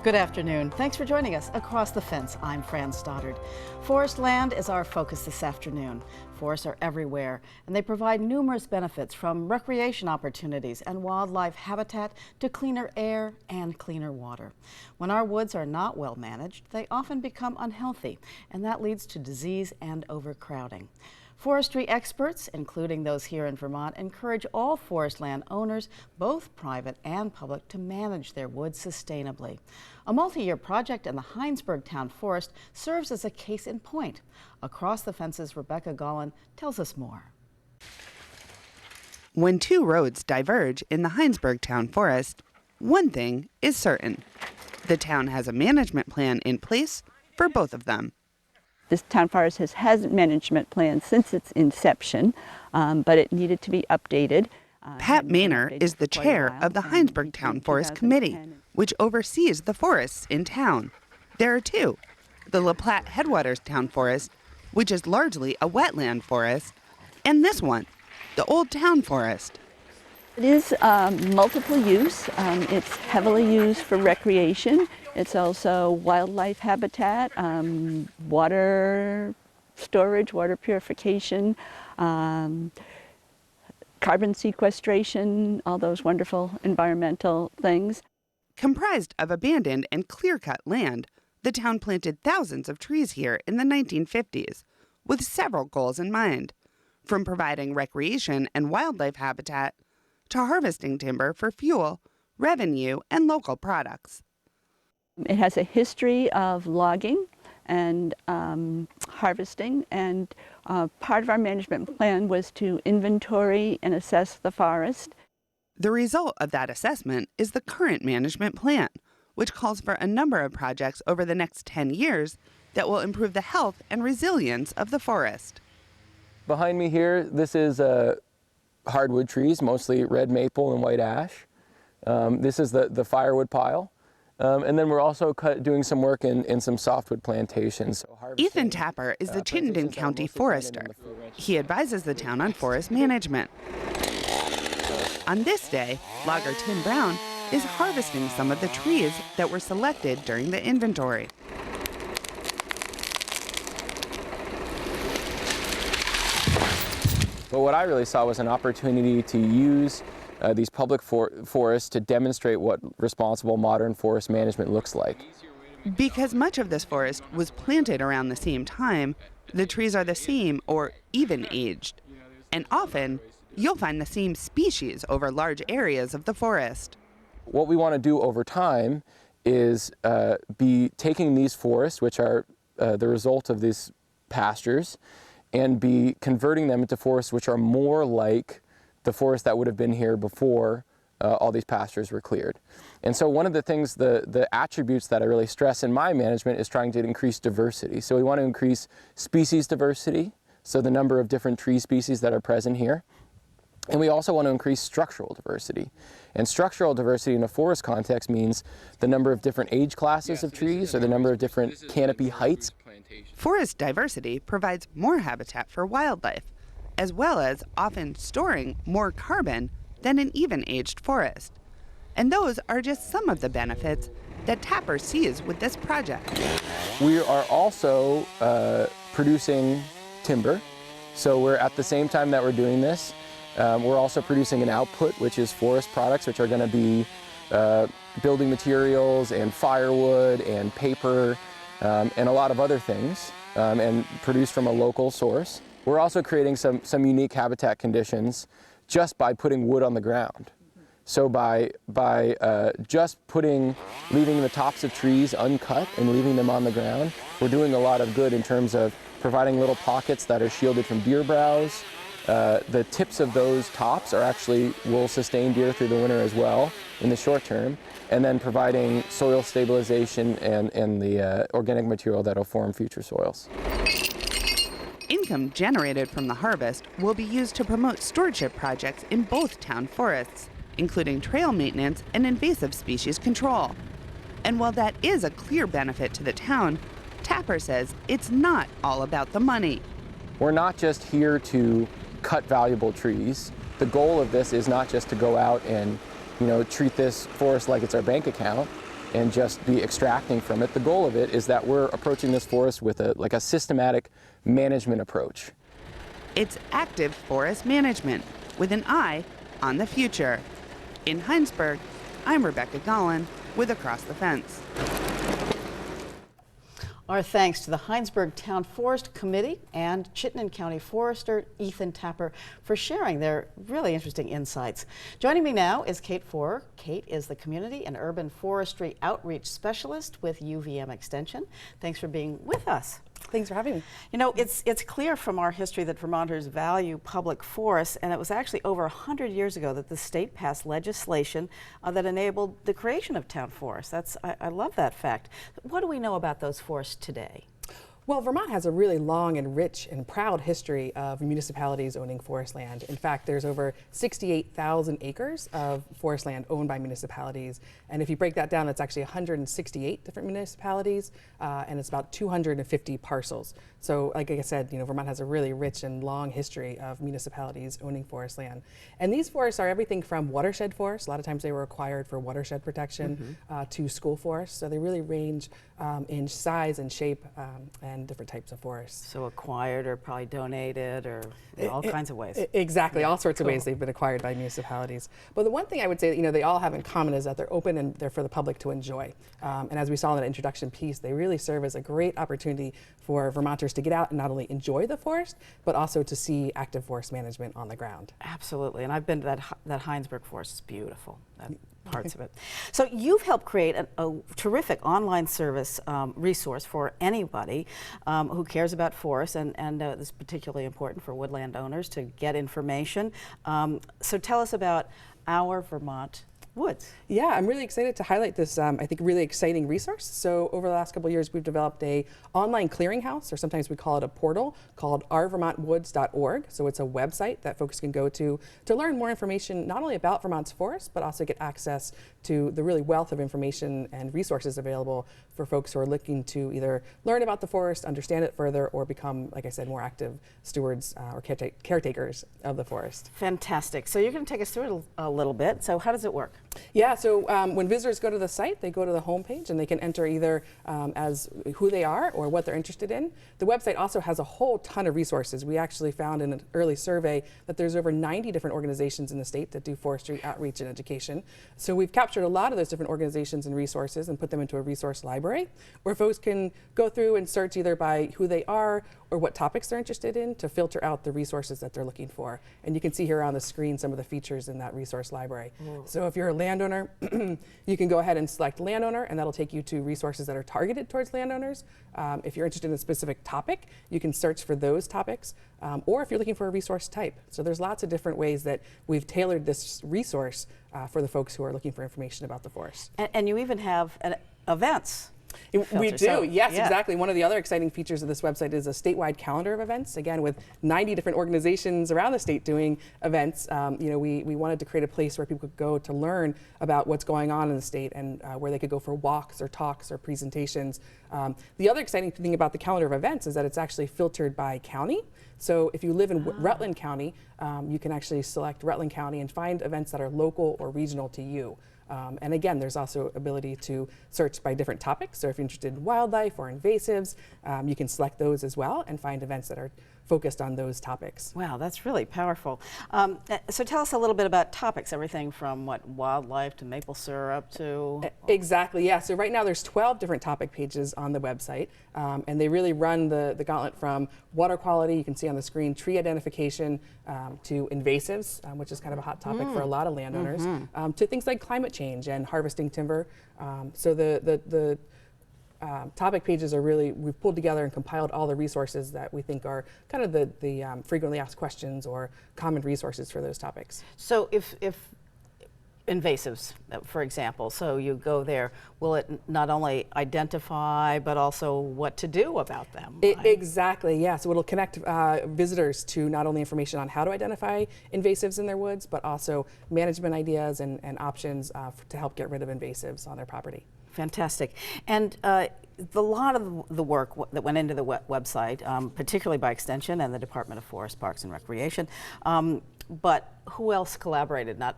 Good afternoon. Thanks for joining us Across the Fence. I'm Fran Stoddard. Forest land is our focus this afternoon. Forests are everywhere, and they provide numerous benefits, from recreation opportunities and wildlife habitat to cleaner air and cleaner water. When our woods are not well managed, they often become unhealthy, and that leads to disease and overcrowding. Forestry experts, including those here in Vermont, encourage all forest land owners, both private and public, to manage their woods sustainably. A multi-year project in the Hinesburg Town Forest serves as a case in point. Across the Fence's Rebecca Gollin tells us more. When two roads diverge in the Hinesburg Town Forest, one thing is certain. The town has a management plan in place for both of them. This town forest has had a management plan since its inception, but it needed to be updated. Pat Maynor is the chair of the Hinesburg Town Forest Committee, which oversees the forests in town. There are two: the La Platte Headwaters Town Forest, which is largely a wetland forest, and this one, the Old Town Forest. It is multiple use. It's heavily used for recreation. It's also wildlife habitat, water storage, water purification, carbon sequestration, all those wonderful environmental things. Comprised of abandoned and clear-cut land, the town planted thousands of trees here in the 1950s, with several goals in mind, from providing recreation and wildlife habitat to harvesting timber for fuel, revenue, and local products. It has a history of logging and harvesting, and part of our management plan was to inventory and assess the forest. The result of that assessment is the current management plan, which calls for a number of projects over the next 10 years that will improve the health and resilience of the forest. Behind me here, this is hardwood trees, mostly red maple and white ash. This is the firewood pile. And then we're also doing some work in some softwood plantations. Ethan Tapper is the Chittenden County forester. He advises the town on forest management. On this day, logger Tim Brown is harvesting some of the trees that were selected during the inventory. But what I really saw was an opportunity to use these public forests to demonstrate what responsible modern forest management looks like. Because much of this forest was planted around the same time, the trees are the same or even aged. And often, you'll find the same species over large areas of the forest. What we want to do over time is be taking these forests, which are the result of these pastures, and be converting them into forests which are more like the forest that would have been here before all these pastures were cleared. And so one of the things, the attributes that I really stress in my management is trying to increase diversity. So we want to increase species diversity, so the number of different tree species that are present here. And we also want to increase structural diversity. And structural diversity in a forest context means the number of different age classes of trees or the number of different canopy heights. Forest diversity provides more habitat for wildlife, as well as often storing more carbon than an even-aged forest. And those are just some of the benefits that Tapper sees with this project. We are also producing timber. So we're at the same time that we're doing this, we're also producing an output, which is forest products, which are going to be building materials and firewood and paper and a lot of other things, and produced from a local source. We're also creating some unique habitat conditions just by putting wood on the ground. So by just leaving the tops of trees uncut and leaving them on the ground, we're doing a lot of good in terms of providing little pockets that are shielded from deer browse. The tips of those tops will sustain deer through the winter as well in the short term, and then providing soil stabilization and the organic material that will form future soils. Income generated from the harvest will be used to promote stewardship projects in both town forests, including trail maintenance and invasive species control. And while that is a clear benefit to the town, Tapper says it's not all about the money. We're not just here to cut valuable trees. The goal of this is not just to go out and treat this forest like it's our bank account. and just be extracting from it. The goal of it is that we're approaching this forest with a systematic management approach. It's active forest management with an eye on the future. In Heinsberg, I'm Rebecca Gollin with Across the Fence. Our thanks to the Heinsberg Town Forest Committee and Chittenden County Forester Ethan Tapper for sharing their really interesting insights. Joining me now is Kate Forer. Kate is the Community and Urban Forestry Outreach Specialist with UVM Extension. Thanks for being with us. Thanks for having me. You know, it's clear from our history that Vermonters value public forests, and it was actually over 100 years ago that the state passed legislation that enabled the creation of town forests. I love that fact. What do we know about those forests today? Well, Vermont has a really long and rich and proud history of municipalities owning forest land. In fact, there's over 68,000 acres of forest land owned by municipalities. And if you break that down, that's actually 168 different municipalities, and it's about 250 parcels. So like I said, you know, Vermont has a really rich and long history of municipalities owning forest land. And these forests are everything from watershed forests, a lot of times they were acquired for watershed protection, to school forests. So they really range in size and shape and different types of forests. So acquired or probably donated or all kinds of ways. Exactly, all sorts of Cool. ways they've been acquired by municipalities. But the one thing I would say that, you know, they all have in common is that they're open and they're for the public to enjoy. And as we saw in that introduction piece, they really serve as a great opportunity for Vermonters to get out and not only enjoy the forest, but also to see active forest management on the ground. Absolutely, and I've been to that Heinsberg forest. It's beautiful. Parts of it. So you've helped create a terrific online service resource for anybody who cares about forests, and this is particularly important for woodland owners to get information. So tell us about Our Vermont Woods. Yeah, I'm really excited to highlight this, I think, really exciting resource. So over the last couple of years, we've developed a online clearinghouse, or sometimes we call it a portal, called ourvermontwoods.org. So it's a website that folks can go to learn more information, not only about Vermont's forests, but also get access to the really wealth of information and resources available for folks who are looking to either learn about the forest, understand it further, or become, like I said, more active stewards or caretakers of the forest. Fantastic. So you're going to take us through it a little bit. So how does it work? Yeah, so when visitors go to the site, they go to the homepage and they can enter either as who they are or what they're interested in. The website also has a whole ton of resources. We actually found in an early survey that there's over 90 different organizations in the state that do forestry outreach and education. So we've captured a lot of those different organizations and resources and put them into a resource library where folks can go through and search either by who they are or what topics they're interested in to filter out the resources that they're looking for. And you can see here on the screen some of the features in that resource library. So if you're a landowner, you can go ahead and select landowner, and that'll take you to resources that are targeted towards landowners. If you're interested in a specific topic, you can search for those topics, or if you're looking for a resource type. So there's lots of different ways that we've tailored this resource for the folks who are looking for information about the forest. And you even have events. We filter. do, So, yes, yeah. exactly. One of the other exciting features of this website is a statewide calendar of events, again, with 90 different organizations around the state doing events. You know, we wanted to create a place where people could go to learn about what's going on in the state and where they could go for walks or talks or presentations. The other exciting thing about the calendar of events is that it's actually filtered by county. So if you live in Rutland County, you can actually select Rutland County and find events that are local or regional to you. And again, there's also ability to search by different topics. So if you're interested in wildlife or invasives, you can select those as well and find events that are focused on those topics. Wow, that's really powerful. So tell us a little bit about topics, everything from wildlife to maple syrup to... Exactly, yeah. So right now there's 12 different topic pages on the website, and they really run the gauntlet from water quality, you can see on the screen, tree identification, to invasives, which is kind of a hot topic for a lot of landowners, to things like climate change and harvesting timber. So the topic pages are really, we've pulled together and compiled all the resources that we think are kind of the frequently asked questions or common resources for those topics. So if invasives, for example, so you go there, will it not only identify but also what to do about them? Exactly, yeah. So it'll connect visitors to not only information on how to identify invasives in their woods, but also management ideas and options to help get rid of invasives on their property. Fantastic. And a lot of the work that went into the website, particularly by Extension and the Department of Forest, Parks and Recreation, but who else collaborated? Not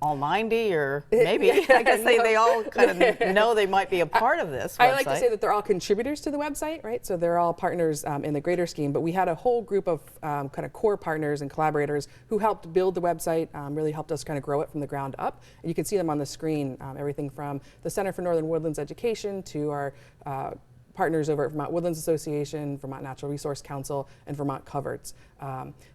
all 90 or maybe? I guess they all kind of know they might be a part of this website. I like to say that they're all contributors to the website, right? So they're all partners in the greater scheme, but we had a whole group of kind of core partners and collaborators who helped build the website, really helped us kind of grow it from the ground up. And you can see them on the screen, everything from the Center for Northern Woodlands Education to our partners over at Vermont Woodlands Association, Vermont Natural Resource Council, and Vermont Coverts.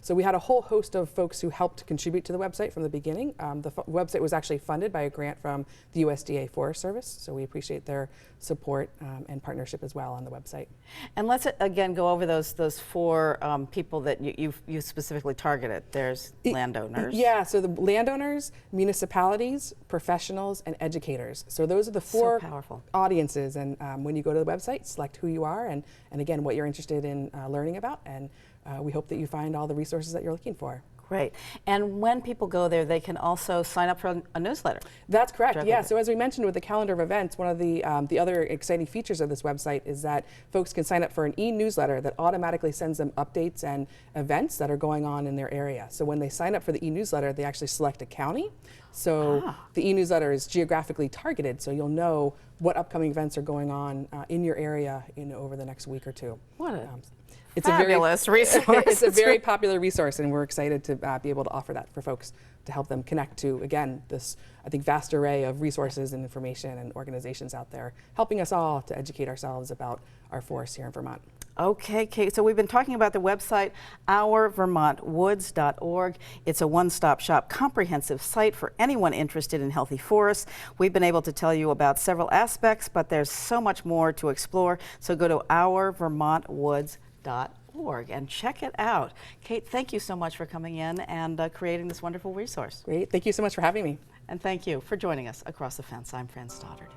So we had a whole host of folks who helped contribute to the website from the beginning. The website was actually funded by a grant from the USDA Forest Service, so we appreciate their support and partnership as well on the website. And let's again go over those four people that you specifically targeted. There's landowners. Yeah, so the landowners, municipalities, professionals, and educators. So those are the four powerful audiences. And when you go to the website, select who you are and again what you're interested in learning about. And we hope that you find all the resources that you're looking for. Great. And when people go there, they can also sign up for a newsletter. That's correct. Yeah. So as we mentioned with the calendar of events, one of the other exciting features of this website is that folks can sign up for an e-newsletter that automatically sends them updates and events that are going on in their area. So when they sign up for the e-newsletter, they actually select a county. So the e-newsletter is geographically targeted, so you'll know what upcoming events are going on in your area over the next week or two. What a it's fabulous resource. It's a very popular resource, and we're excited to be able to offer that for folks to help them connect to, again, this, I think, vast array of resources and information and organizations out there, helping us all to educate ourselves about our forests here in Vermont. Okay, Kate, so we've been talking about the website, ourvermontwoods.org. It's a one-stop shop, comprehensive site for anyone interested in healthy forests. We've been able to tell you about several aspects, but there's so much more to explore, so go to ourvermontwoods.org and check it out. Kate, thank you so much for coming in and creating this wonderful resource. Great, thank you so much for having me. And thank you for joining us across the fence. I'm Fran Stoddard.